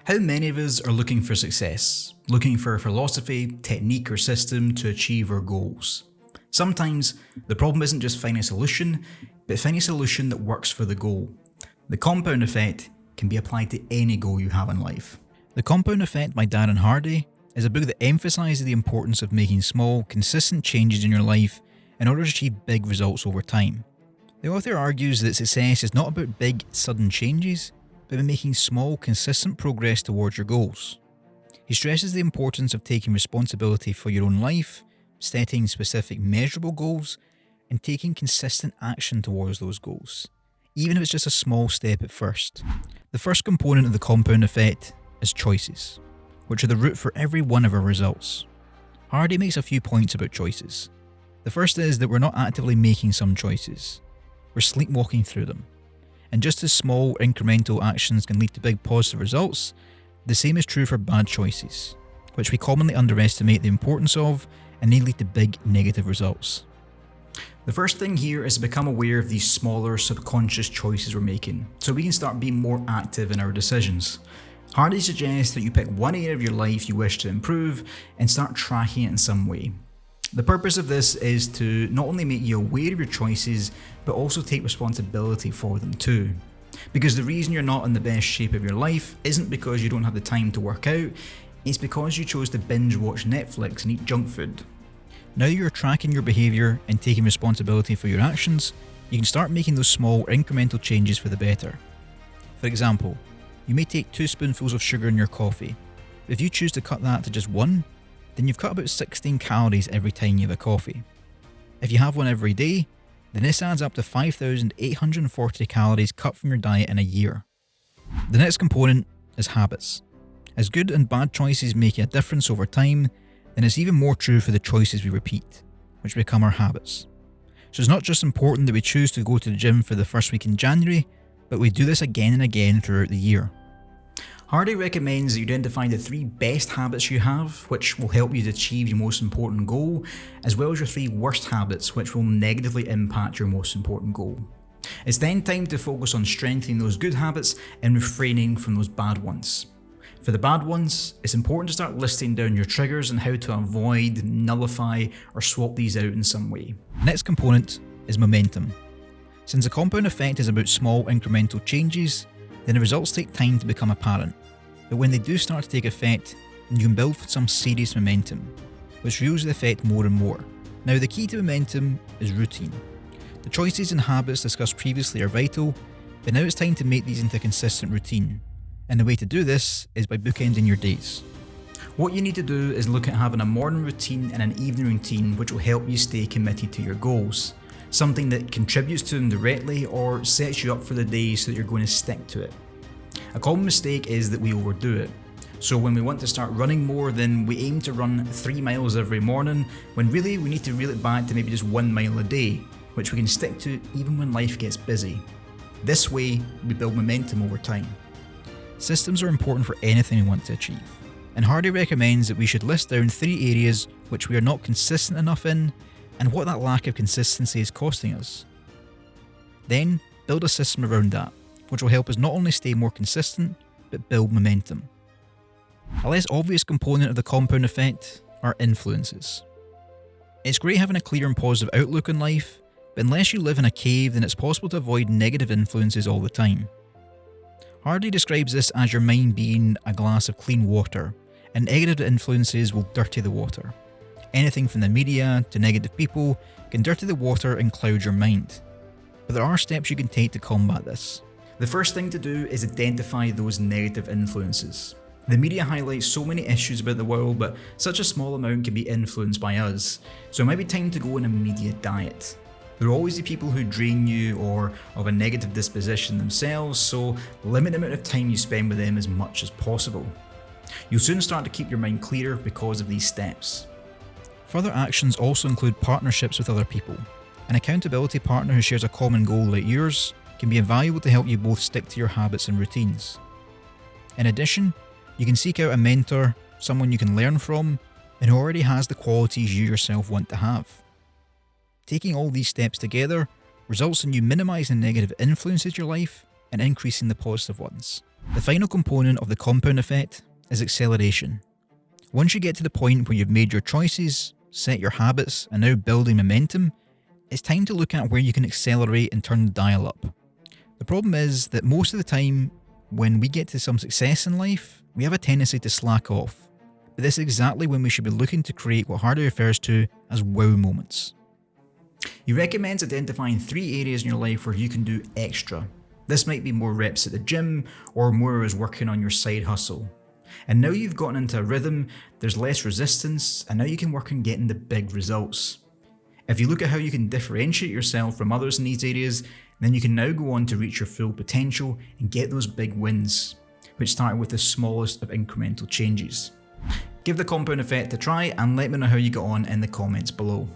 How many of us are looking for success, looking for a philosophy, technique, or system to achieve our goals? Sometimes the problem isn't just finding a solution, but finding a solution that works for the goal. The compound effect can be applied to any goal you have in life. The Compound Effect by Darren Hardy is a book that emphasises the importance of making small, consistent changes in your life in order to achieve big results over time. The author argues that success is not about big, sudden changes, but about making small, consistent progress towards your goals. He stresses the importance of taking responsibility for your own life, setting specific measurable goals, and taking consistent action towards those goals, even if it's just a small step at first. The first component of the compound effect is choices, which are the root for every one of our results. Hardy makes a few points about choices. The first is that we're not actively making some choices, we're sleepwalking through them. And just as small incremental actions can lead to big positive results, the same is true for bad choices, which we commonly underestimate the importance of and they lead to big negative results. The first thing here is to become aware of these smaller subconscious choices we're making, so we can start being more active in our decisions. Hardy suggests that you pick one area of your life you wish to improve and start tracking it in some way. The purpose of this is to not only make you aware of your choices, but also take responsibility for them too. Because the reason you're not in the best shape of your life isn't because you don't have the time to work out, it's because you chose to binge watch Netflix and eat junk food. Now that you're tracking your behaviour and taking responsibility for your actions, you can start making those small incremental changes for the better. For example, you may take 2 spoonfuls of sugar in your coffee. If you choose to cut that to just 1, then you've cut about 16 calories every time you have a coffee. If you have one every day, then this adds up to 5,840 calories cut from your diet in a year. The next component is habits. As good and bad choices make a difference over time, then it's even more true for the choices we repeat, which become our habits. So it's not just important that we choose to go to the gym for the first week in January, but we do this again and again throughout the year. Hardy recommends that you identify the 3 best habits you have, which will help you to achieve your most important goal, as well as your 3 worst habits, which will negatively impact your most important goal. It's then time to focus on strengthening those good habits and refraining from those bad ones. For the bad ones, it's important to start listing down your triggers and how to avoid, nullify, or swap these out in some way. Next component is momentum. Since the compound effect is about small incremental changes, then the results take time to become apparent. But when they do start to take effect, then you can build some serious momentum, which fuels the effect more and more. Now the key to momentum is routine. The choices and habits discussed previously are vital, but now it's time to make these into a consistent routine. And the way to do this is by bookending your days. What you need to do is look at having a morning routine and an evening routine which will help you stay committed to your goals. Something that contributes to them directly or sets you up for the day so that you're going to stick to it. A common mistake is that we overdo it. So when we want to start running more, then we aim to run 3 miles every morning, when really we need to reel it back to maybe just 1 mile a day, which we can stick to even when life gets busy. This way, we build momentum over time. Systems are important for anything we want to achieve, and Hardy recommends that we should list down 3 areas which we are not consistent enough in, and what that lack of consistency is costing us. Then, build a system around that, which will help us not only stay more consistent, but build momentum. A less obvious component of the compound effect are influences. It's great having a clear and positive outlook on life, but unless you live in a cave, then it's possible to avoid negative influences all the time. Hardy describes this as your mind being a glass of clean water, and negative influences will dirty the water. Anything from the media to negative people can dirty the water and cloud your mind. But there are steps you can take to combat this. The first thing to do is identify those negative influences. The media highlights so many issues about the world, but such a small amount can be influenced by us, so it might be time to go on a media diet. There will always be people who drain you or of a negative disposition themselves, so limit the amount of time you spend with them as much as possible. You'll soon start to keep your mind clearer because of these steps. Further actions also include partnerships with other people. An accountability partner who shares a common goal like yours can be invaluable to help you both stick to your habits and routines. In addition, you can seek out a mentor, someone you can learn from, and who already has the qualities you yourself want to have. Taking all these steps together results in you minimizing negative influences in your life and increasing the positive ones. The final component of the compound effect is acceleration. Once you get to the point where you've made your choices, set your habits, and now building momentum, it's time to look at where you can accelerate and turn the dial up. The problem is that most of the time, when we get to some success in life, we have a tendency to slack off. But this is exactly when we should be looking to create what Hardy refers to as wow moments. He recommends identifying 3 areas in your life where you can do extra. This might be more reps at the gym or more hours working on your side hustle. And now you've gotten into a rhythm, there's less resistance, and now you can work on getting the big results. If you look at how you can differentiate yourself from others in these areas, then you can now go on to reach your full potential and get those big wins, which start with the smallest of incremental changes. Give the compound effect a try and let me know how you get on in the comments below.